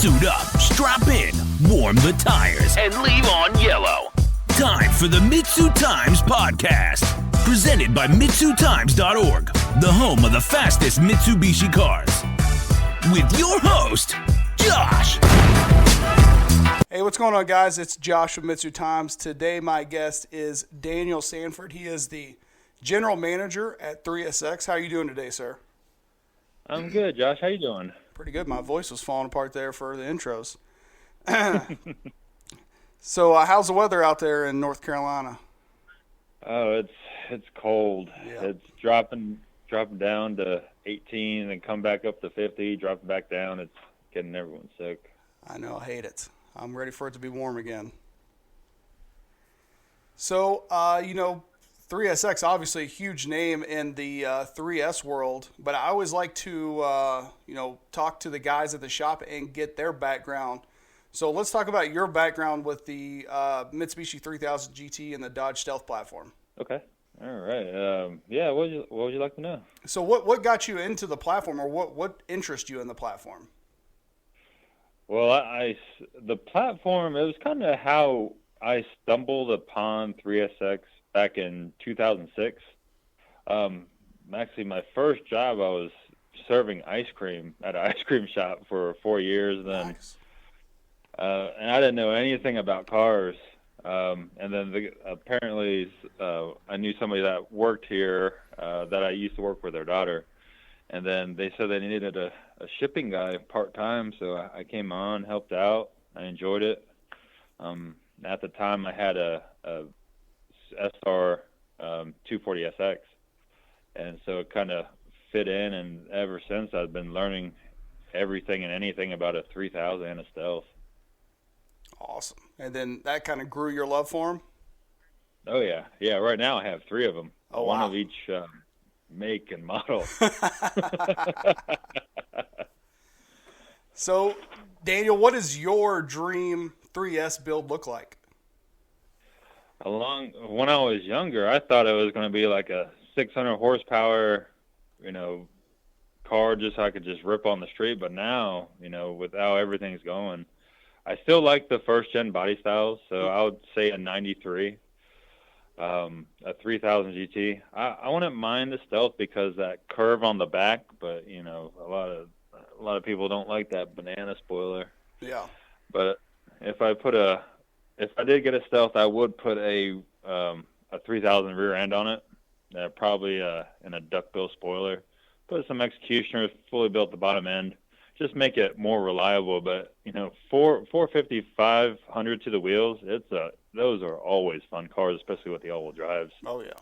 Suit up, strap in, warm the tires, and leave on yellow. Time for the MitsuTimes podcast, presented by MitsuTimes.org, the home of the fastest Mitsubishi cars. With your host, Josh. Hey, what's going on, guys? It's Josh with MitsuTimes. Today, my guest is Daniel Sanford. He is the general manager at 3SX. How are you doing today, sir? I'm good, Josh. How you doing? Pretty good. My voice was falling apart there for the intros. So, how's the weather out there in North Carolina? Oh, it's cold. Yeah. It's dropping down to 18 and come back up to 50, dropping back down. It's getting everyone sick. I know. I hate it. I'm ready for it to be warm again. So, 3SX, obviously a huge name in the 3S world, but I always like to, talk to the guys at the shop and get their background. So let's talk about your background with the Mitsubishi 3000 GT and the Dodge Stealth platform. Okay. All right. What would you like to know? So what got you into the platform, or what interests you in the platform? Well, the platform, it was kind of how I stumbled upon 3SX back in 2006. Actually, my first job, I was serving ice cream at an ice cream shop for 4 years. Nice. And I didn't know anything about cars. And then apparently I knew somebody that worked here that I used to work with their daughter. And then they said they needed a shipping guy part-time, so I came on, helped out. I enjoyed it. At the time, I had a SR 240SX, and so it kind of fit in, and ever since I've been learning everything and anything about a 3000 and a Stealth. Awesome. And then that kind of grew your love for them? Oh, yeah. Yeah, right now I have 3 of them. Oh, one wow. of each make and model. So, Daniel, what does your dream 3S build look like? When I was younger, I thought it was going to be like a 600 horsepower, car just so I could just rip on the street. But now, with how everything's going, I still like the first gen body styles. So I would say a 93, a 3000 GT. I wouldn't mind the Stealth because that curve on the back, but a lot of people don't like that banana spoiler. Yeah. But if I did get a Stealth, I would put a 3000 rear end on it, probably in a duckbill spoiler. Put some executioners, fully built the bottom end, just make it more reliable. But 450, 500 to the wheels, those are always fun cars, especially with the all-wheel drives. Oh yeah.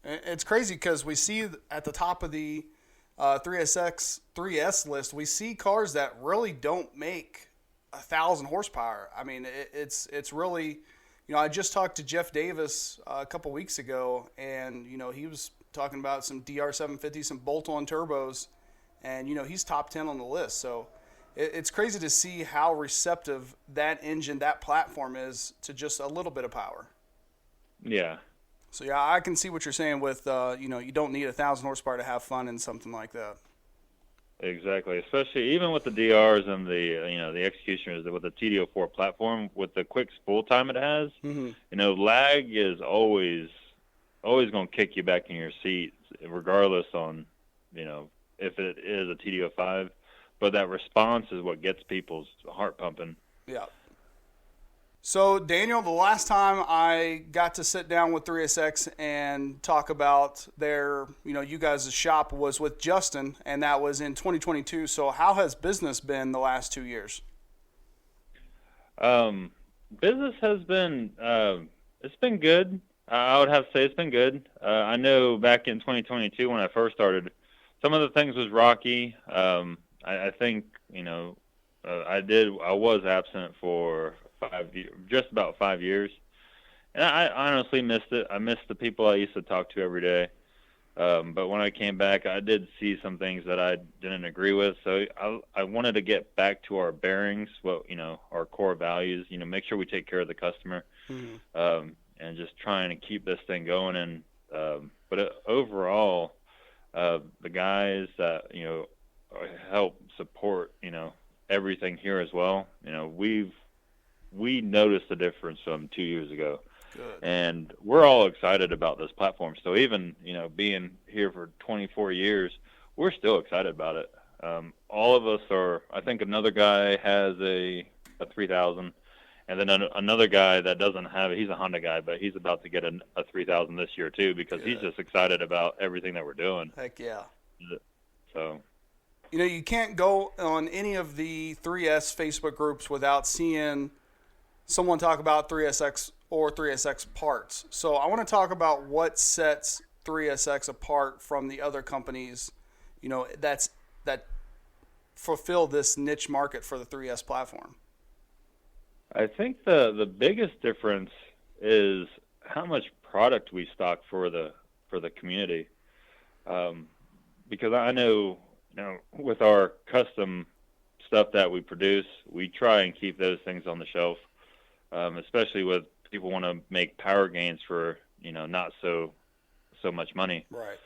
It's crazy because we see at the top of the 3SX 3S list, we see cars that really don't make 1,000 horsepower. I mean, it's really, I just talked to Jeff Davis a couple weeks ago, and he was talking about some DR750, some bolt-on turbos, and he's top 10 on the list. So it's crazy to see how receptive that engine, that platform is to just a little bit of power. Yeah. So yeah, I can see what you're saying with you don't need 1,000 horsepower to have fun in something like that. Exactly, especially even with the DRs and the executioners with the TD04 platform, with the quick spool time it has. Mm-hmm. Lag is always going to kick you back in your seat, regardless on if it is a TD05. But that response is what gets people's heart pumping. Yeah. So, Daniel, the last time I got to sit down with 3SX and talk about their, you guys' shop was with Justin, and that was in 2022. So how has business been the last 2 years? Business has been, it's been good. I would have to say it's been good. I know back in 2022 when I first started, some of the things was rocky. I think, I was absent for just about 5 years, and I honestly missed it. I missed the people I used to talk to every day. But when I came back, I did see some things that I didn't agree with. So I wanted to get back to our bearings, our core values. Make sure we take care of the customer, and just trying to keep this thing going. And but overall, the guys that help support, everything here as well. We noticed the difference from 2 years ago. Good. And we're all excited about this platform. So even, being here for 24 years, we're still excited about it. All of us are, I think another guy has a 3000, and then another guy that doesn't have it, he's a Honda guy, but he's about to get a 3000 this year too, because he's just excited about everything that we're doing. Heck yeah. So, you can't go on any of the 3S Facebook groups without seeing someone talk about 3SX or 3SX parts. So I want to talk about what sets 3SX apart from the other companies, that fulfill this niche market for the 3S platform. I think the biggest difference is how much product we stock for the community. Because I know, with our custom stuff that we produce, we try and keep those things on the shelf, especially with people want to make power gains for, not so much money. Right.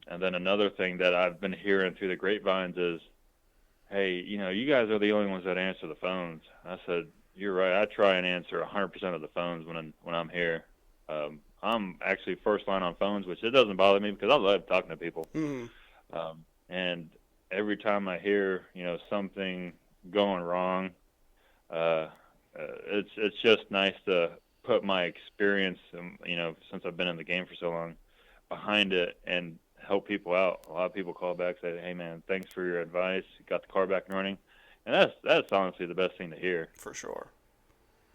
And then another thing that I've been hearing through the grapevines is, hey, you guys are the only ones that answer the phones. I said, you're right. I try and answer 100% of the phones when I'm here. I'm actually first line on phones, which it doesn't bother me because I love talking to people. Mm-hmm. And every time I hear, something going wrong, it's just nice to put my experience, since I've been in the game for so long, behind it and help people out. A lot of people call back, say, hey man, thanks for your advice. Got the car back and running. And that's honestly the best thing to hear. For sure.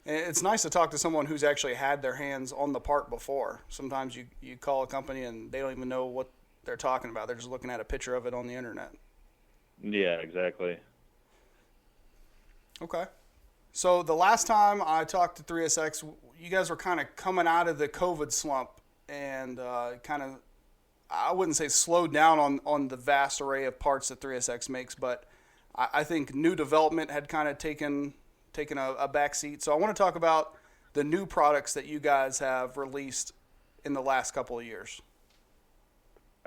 And it's nice to talk to someone who's actually had their hands on the part before. Sometimes you call a company and they don't even know what they're talking about. They're just looking at a picture of it on the internet. Yeah, exactly. Okay. So the last time I talked to 3SX, you guys were kind of coming out of the COVID slump and kind of, I wouldn't say slowed down on the vast array of parts that 3SX makes, but I think new development had kind of taken a back seat. So I want to talk about the new products that you guys have released in the last couple of years.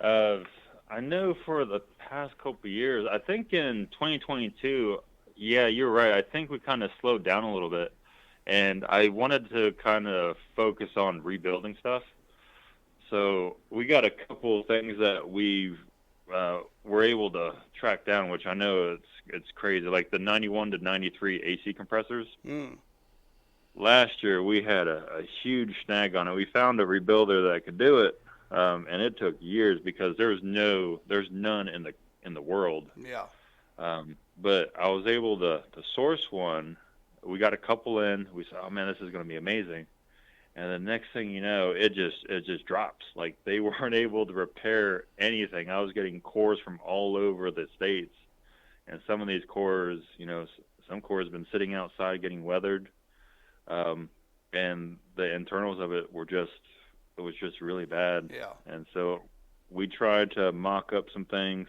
I know for the past couple of years, I think in 2022, yeah, you're right. I think we kind of slowed down a little bit. And I wanted to kind of focus on rebuilding stuff. So we got a couple of things that we were able to track down, which I know it's crazy, like the 91 to 93 AC compressors. Last year we had a huge snag on it. We found a rebuilder that could do it, and it took years because there's none in the world. Yeah. But I was able to source one. We got a couple in. We said, oh man, this is going to be amazing. And the next thing you know, it just drops. Like they weren't able to repair anything. I was getting cores from all over the States. And some of these cores, some cores have been sitting outside getting weathered. And the internals of it was just really bad. Yeah. And so we tried to mock up some things.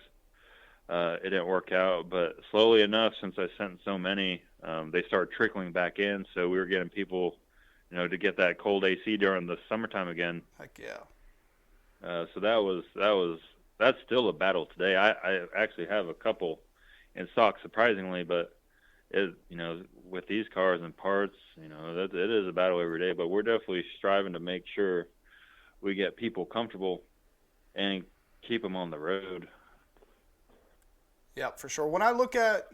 It didn't work out, but slowly enough, since I sent so many, they started trickling back in. So we were getting people, to get that cold AC during the summertime again. Heck yeah. So that's still a battle today. I actually have a couple in stock, surprisingly, but with these cars and parts, it is a battle every day. But we're definitely striving to make sure we get people comfortable and keep them on the road. Yeah, for sure. When I look at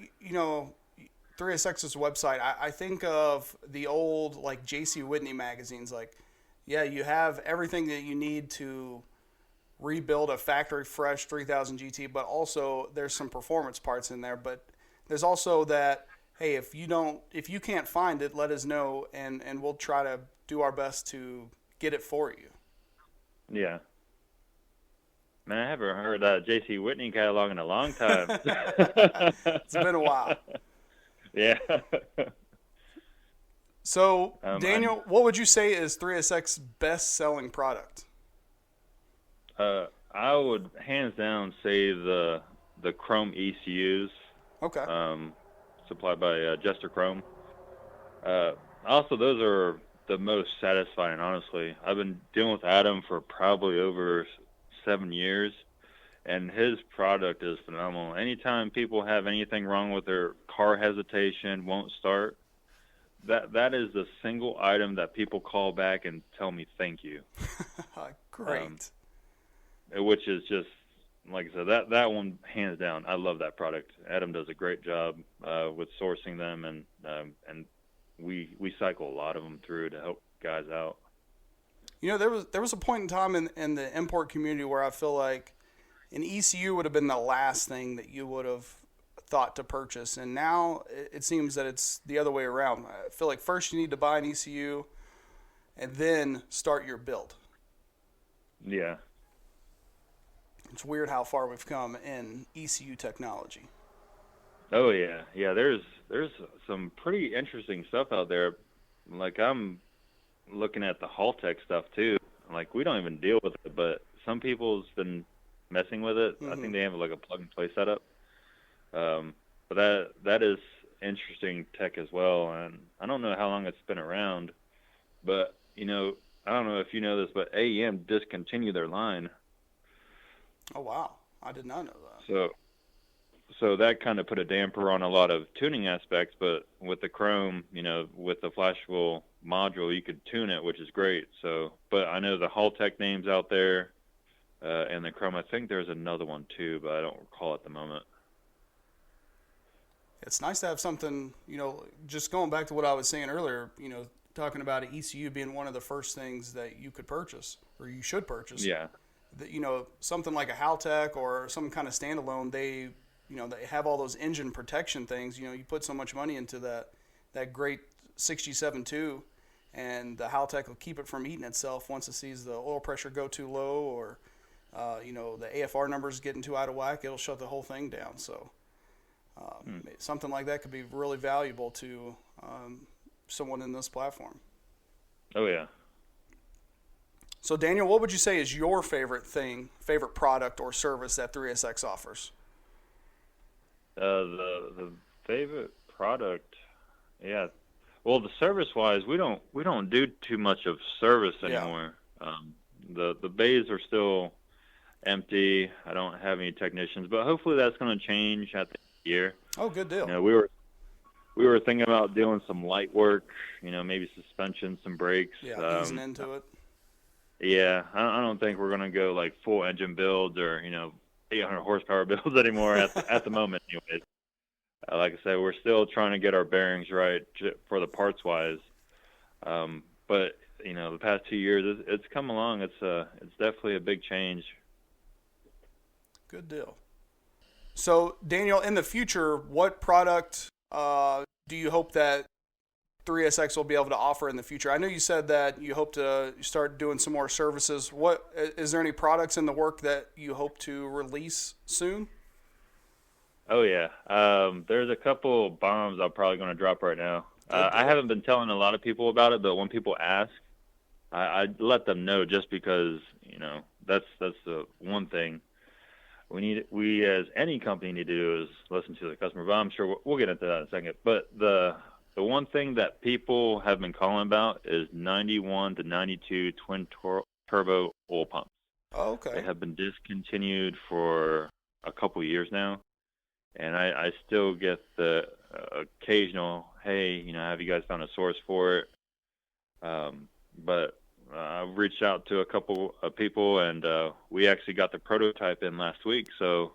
3SX's website, I think of the old like J.C. Whitney magazines. Like, yeah, you have everything that you need to rebuild a factory fresh 3000 GT, but also there's some performance parts in there. But there's also that, hey, if you can't find it, let us know, and we'll try to do our best to get it for you. Yeah. Man, I haven't heard that J.C. Whitney catalog in a long time. It's been a while. Yeah. So, Daniel, what would you say is 3SX's best-selling product? I would hands down say the Chrome ECUs. Okay. Supplied by Jester Chrome. Also, those are the most satisfying, honestly. I've been dealing with Adam for probably over 7 years, and his product is phenomenal. Anytime people have anything wrong with their car, hesitation, won't start, that is the single item that people call back and tell me thank you. Great. Which is just, like I said, that one hands down. I love that product. Adam does a great job with sourcing them, and we cycle a lot of them through to help guys out. You know, there was a point in time in the import community where I feel like an ECU would have been the last thing that you would have thought to purchase, and now it seems that it's the other way around. I feel like first you need to buy an ECU and then start your build. Yeah. It's weird how far we've come in ECU technology. Oh yeah. There's some pretty interesting stuff out there. Like, I'm looking at the Haltech stuff too. Like, we don't even deal with it, but some people's been messing with it. I think they have like a plug and play setup. But that is interesting tech as well. And I don't know how long it's been around, but I don't know if you know this, but AEM discontinued their line. Oh wow, I did not know that. So that kind of put a damper on a lot of tuning aspects, but with the Chrome, with the flashable module, you could tune it, which is great. So, but I know the Haltech names out there, and the Chrome. I think there's another one too, but I don't recall at the moment. It's nice to have something, just going back to what I was saying earlier, talking about an ECU being one of the first things that you could purchase or you should purchase. Yeah. Something like a Haltech or some kind of standalone, they have all those engine protection things. You put so much money into that great 6G72, and the Haltech will keep it from eating itself once it sees the oil pressure go too low or, the AFR numbers getting too out of whack. It'll shut the whole thing down. So something like that could be really valuable to someone in this platform. Oh, yeah. So, Daniel, what would you say is your favorite product or service that 3SX offers? The favorite product, yeah. Well, the service-wise, we don't do too much of service anymore. Yeah. The bays are still empty. I don't have any technicians, but hopefully that's going to change at the end of the year. Oh, good deal. We were thinking about doing some light work, maybe suspension, some brakes. Yeah, easing into it. Yeah, I don't think we're going to go like full engine builds or 800 horsepower builds anymore at the moment. Anyways, like I said, we're still trying to get our bearings right for the parts wise. But the past 2 years, it's come along. It's definitely a big change. Good deal. So, Daniel, in the future, what product do you hope that 3SX will be able to offer in the future? I know you said that you hope to start doing some more services. Is there any products in the work that you hope to release soon? Oh, yeah. There's a couple bombs I'm probably going to drop right now. I haven't been telling a lot of people about it, but when people ask, I let them know just because, that's the one thing we as any company need to do is listen to the customer. But I'm sure we'll get into that in a second. But the one thing that people have been calling about is 91 to 92 twin turbo oil pumps. Oh, okay. They have been discontinued for a couple years now, and I still get the occasional, hey, have you guys found a source for it? But I've reached out to a couple of people, and we actually got the prototype in last week, so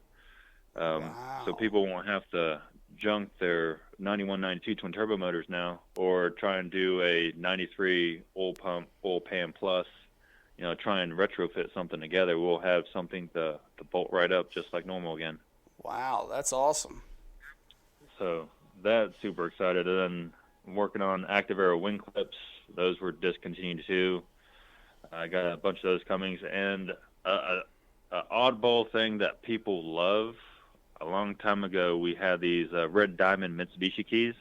wow. So people won't have to junk their 91, 92 twin turbo motors now, or try and do a 93 oil pump, oil pan plus, try and retrofit something together. We'll have something to bolt right up just like normal again. Wow, that's awesome. So that's super excited. And then I'm working on active aero wing clips. Those were discontinued too. I got a bunch of those coming, and a oddball thing that people love. A long time ago, we had these red diamond Mitsubishi keys.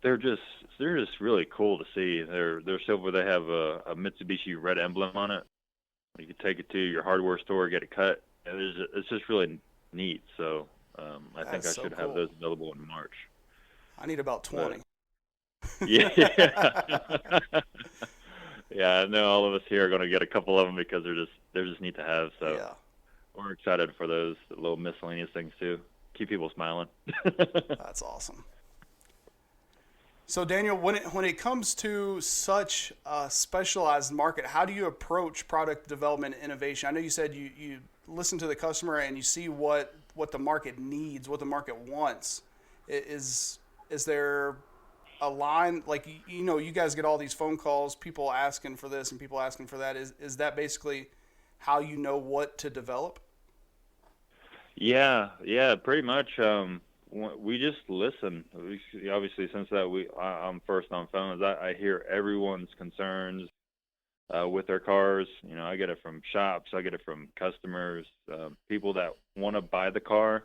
They're just really cool to see. They're silver. They have a Mitsubishi red emblem on it. You can take it to your hardware store, get it cut. It's just really neat. So I think I should have those available in March. I need about 20. Yeah. Yeah, I know all of us here are going to get a couple of them because they're just they're just neat to have. So Yeah. we're excited for those little miscellaneous things too. Keep people smiling. That's awesome. So Daniel, when it comes to such a specialized market, how do you approach product development and innovation? I know you said you listen to the customer and you see what the market needs, what the market wants. Is there a line, like, you guys get all these phone calls, people asking for this and people asking for that. Is that basically how you know what to develop? Yeah, pretty much. We just listen. Obviously, since that I'm first on phones, I hear everyone's concerns with their cars. I get it from shops, I get it from customers, people that want to buy the car.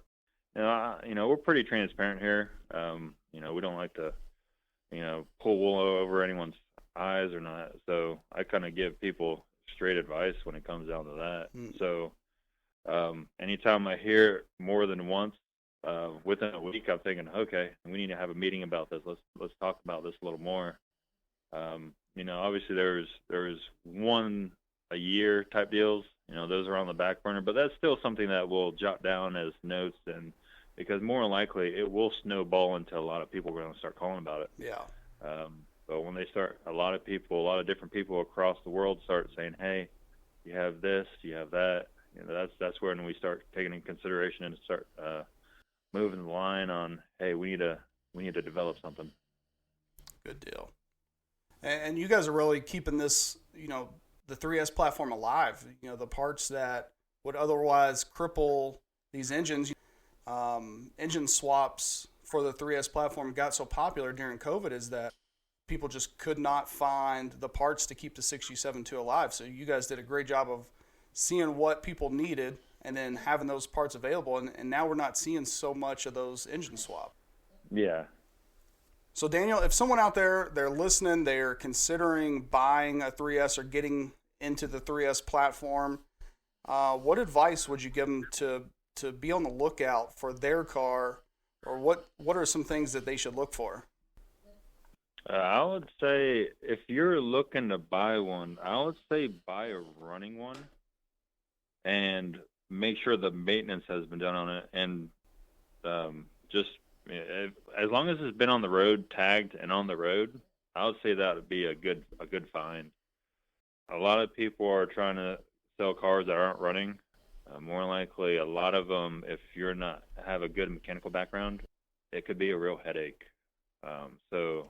We're pretty transparent here. We don't like to, pull wool over anyone's eyes or not. So I kind of give people straight advice when it comes down to that. So anytime I hear it more than once, within a week, I'm thinking, okay, we need to have a meeting about this. Let's talk about this a little more. Obviously there's one a year type deals. Those are on the back burner, but that's still something that we'll jot down as notes, and because more than likely it will snowball into a lot of people are going to start calling about it. Yeah. But when they start, a lot of different people across the world start saying, hey, you have this, you have that. That's when we start taking into consideration and start moving the line on, hey, we need to develop something. Good deal. And you guys are really keeping this, the 3S platform alive. The parts that would otherwise cripple these engines, engine swaps for the 3S platform got so popular during COVID is that people just could not find the parts to keep the 6G72 alive. So you guys did a great job of seeing what people needed and then having those parts available. And now we're not seeing so much of those engine swap. Yeah. So Daniel, if someone out there, they're listening, they're considering buying a 3S or getting into the 3S platform, what advice would you give them to be on the lookout for their car, or what are some things that they should look for? I would say if you're looking to buy one, I would say buy a running one and make sure the maintenance has been done on it, and just as long as it's been on the road, tagged and on the road, I would say that would be a good find. A lot of people are trying to sell cars that aren't running. More likely, a lot of them, if you're not have a good mechanical background, it could be a real headache. So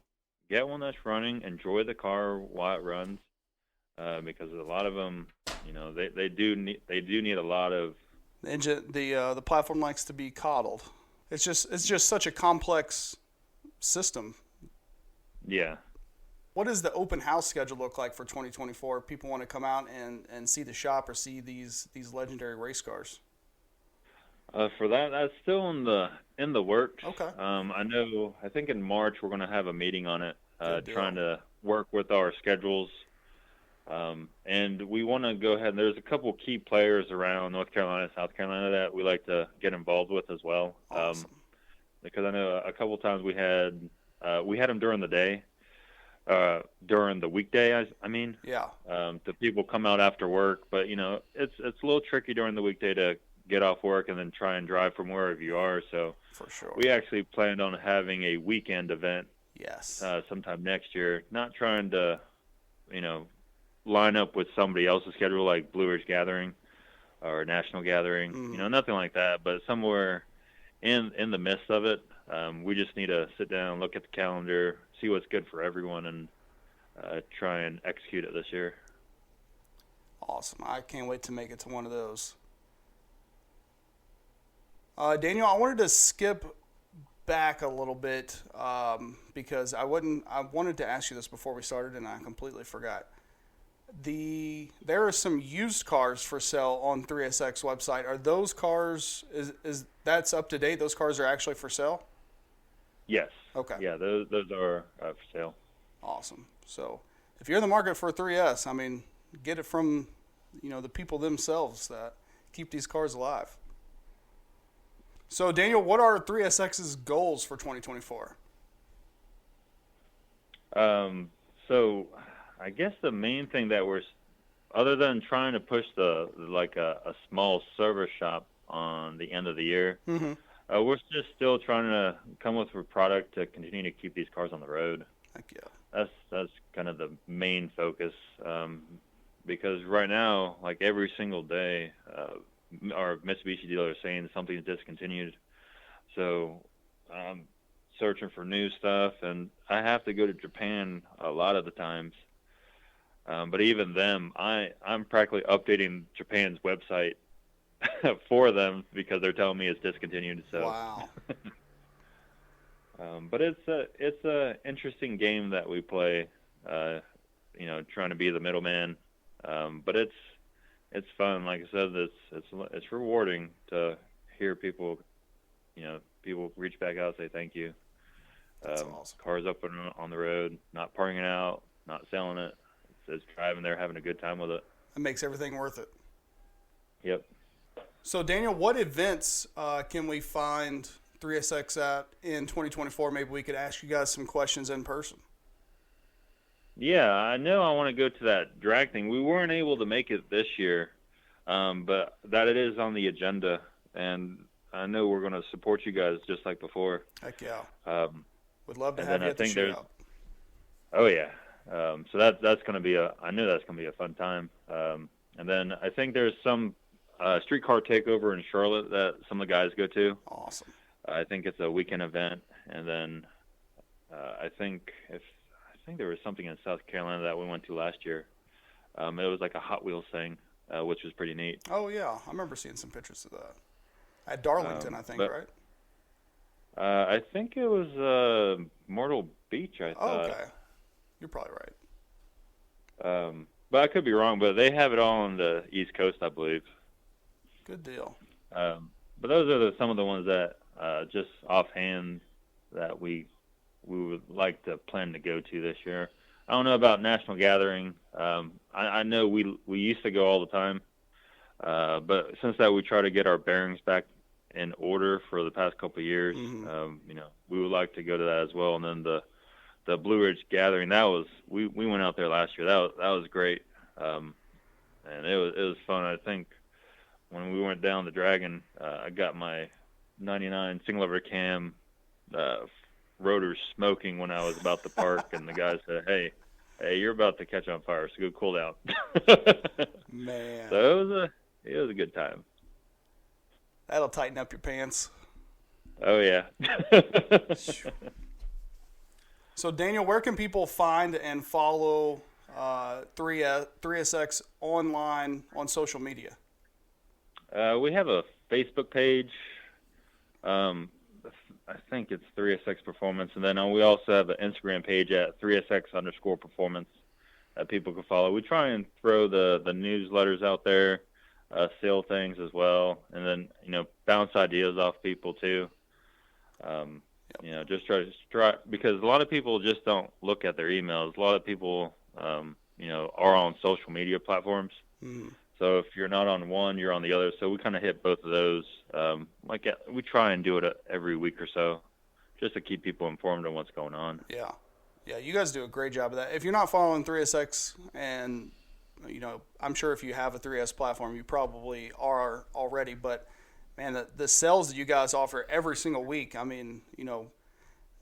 get one that's running, enjoy the car while it runs, because a lot of them, they do need a lot of the engine. The platform likes to be coddled. It's just such a complex system. Yeah. What does the open house schedule look like for 2024? If people want to come out and see the shop or see these legendary race cars. For that's still in the works. Okay. I think in March we're going to have a meeting on it, trying to work with our schedules. And we want to go ahead. There's a couple key players around North Carolina, South Carolina that we like to get involved with as well. Awesome. Because I know a couple times we had them during the day, during the weekday. I mean, yeah. The people come out after work, but it's a little tricky during the weekday to get off work and then try and drive from wherever you are. So for sure, we actually planned on having a weekend event. Yes. Sometime next year. Not trying to, line up with somebody else's schedule like Blue Ridge Gathering or National Gathering, Mm-hmm. Nothing like that, but somewhere in the midst of it. We just need to sit down, look at the calendar, see what's good for everyone, and try and execute it this year. Awesome. I can't wait to make it to one of those. Daniel, I wanted to skip back a little bit because I wanted to ask you this before we started and I completely forgot. There are some used cars for sale on 3SX website. Are those cars, is that's up to date? Those cars are actually for sale? Yes. Okay. Yeah, those are for sale. Awesome. So if you're in the market for a 3S, get it from, the people themselves that keep these cars alive. So Daniel, what are 3SX's goals for 2024? So I guess the main thing that we're other than trying to push a small service shop on the end of the year, we're just still trying to come with a product to continue to keep these cars on the road. Heck yeah. That's kind of the main focus, because right now, like every single day, our Mitsubishi dealer is saying something's discontinued. So I'm searching for new stuff, and I have to go to Japan a lot of the times. But even them, I'm practically updating Japan's website for them because they're telling me it's discontinued. So. Wow. But it's a interesting game that we play, trying to be the middleman. But it's fun. Like I said, it's rewarding to hear people reach back out and say thank you. That's awesome. Cars up on the road, not parking it out, not selling it. It's driving there, having a good time with it. It makes everything worth it. Yep. So, Daniel, what events can we find 3SX at in 2024? Maybe we could ask you guys some questions in person. Yeah, I know I want to go to that drag thing. We weren't able to make it this year, but that it is on the agenda, and I know we're going to support you guys just like before. Heck yeah. Would love to have you at the shootout. Oh, yeah. So that's going to be I know that's going to be a fun time. And then I think there's some streetcar takeover in Charlotte that some of the guys go to. Awesome. I think it's a weekend event. And then I think there was something in South Carolina that we went to last year. It was like a Hot Wheels thing, which was pretty neat. Oh, yeah. I remember seeing some pictures of that. At Darlington, I think, right? I think it was Myrtle Beach, I thought. Oh, okay. You're probably right. But I could be wrong, but they have it all on the East Coast, I believe. Good deal. But those are some of the ones that just offhand that we would like to plan to go to this year. I don't know about National Gathering. I know we used to go all the time, but since that we try to get our bearings back in order for the past couple of years. We would like to go to that as well. And then the Blue Ridge Gathering, we went out there last year. That was great, and it was fun. I think when we went down the Dragon, I got my '99 single lever cam rotors smoking when I was about to park, and the guy said, "Hey, you're about to catch on fire, so go cool down." Man, so it was a good time. That'll tighten up your pants. Oh yeah. So Daniel, where can people find and follow 3SX online on social media? We have a Facebook page. I think it's 3SX Performance, and then we also have an Instagram page at 3SX_performance that people can follow. We try and throw the newsletters out there, sale things as well, and then bounce ideas off people too. Just try because a lot of people just don't look at their emails. A lot of people are on social media platforms. Mm. So if you're not on one, you're on the other. So we kind of hit both of those. We try and do it every week or so, just to keep people informed on what's going on. Yeah, you guys do a great job of that. If you're not following 3SX, and I'm sure if you have a 3S platform, you probably are already. But man, the sales that you guys offer every single week, I mean,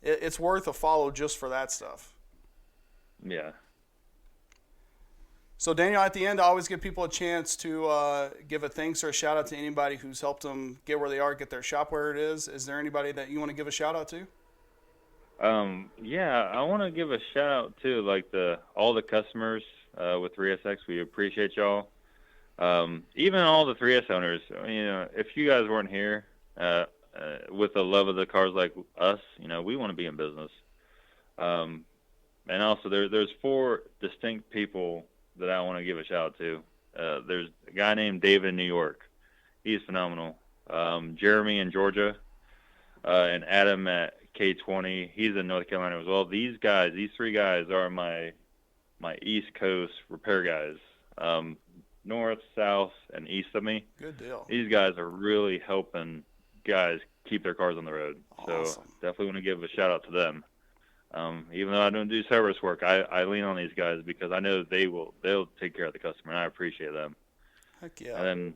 it's worth a follow just for that stuff. Yeah. So, Daniel, at the end, I always give people a chance to give a thanks or a shout-out to anybody who's helped them get where they are, get their shop where it is. Is there anybody that you want to give a shout-out to? Yeah, I want to give a shout-out to all the customers with 3SX. We appreciate y'all. Even all the 3S owners. If you guys weren't here with the love of the cars like us, we want to be in business. And also, there's 4 distinct people that I want to give a shout out to. There's a guy named David in New York. He's phenomenal. Jeremy in Georgia, and Adam at K20. He's in North Carolina as well. These 3 guys are my East Coast repair guys. North, south, and east of me. Good deal. These guys are really helping guys keep their cars on the road. Awesome. So definitely want to give a shout out to them. Even though I don't do service work, I lean on these guys because I know they'll take care of the customer, and I appreciate them. Heck yeah. And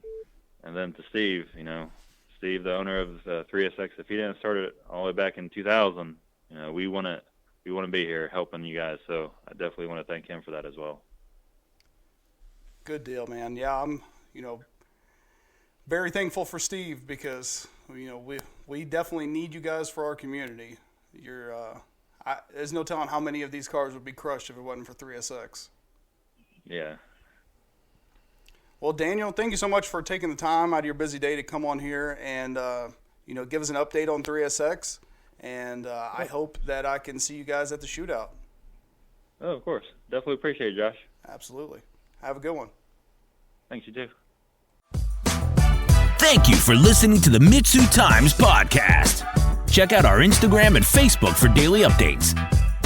then to Steve, Steve, the owner of 3SX, if he didn't start it all the way back in 2000, we want to be here helping you guys. So I definitely want to thank him for that as well. Good deal, man. Yeah, I'm, very thankful for Steve because, we definitely need you guys for our community. There's no telling how many of these cars would be crushed if it wasn't for 3SX. Yeah. Well, Daniel, thank you so much for taking the time out of your busy day to come on here and, give us an update on 3SX. And I hope that I can see you guys at the shootout. Oh, of course. Definitely appreciate it, Josh. Absolutely. Have a good one. Thanks, you too. Thank you for listening to the MitsuTimes podcast. Check out our Instagram and Facebook for daily updates.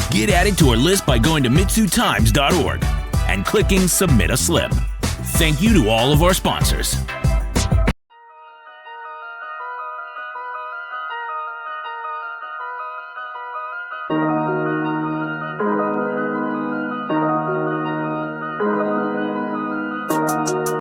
Get added to our list by going to MitsuTimes.org and clicking Submit a Slip. Thank you to all of our sponsors.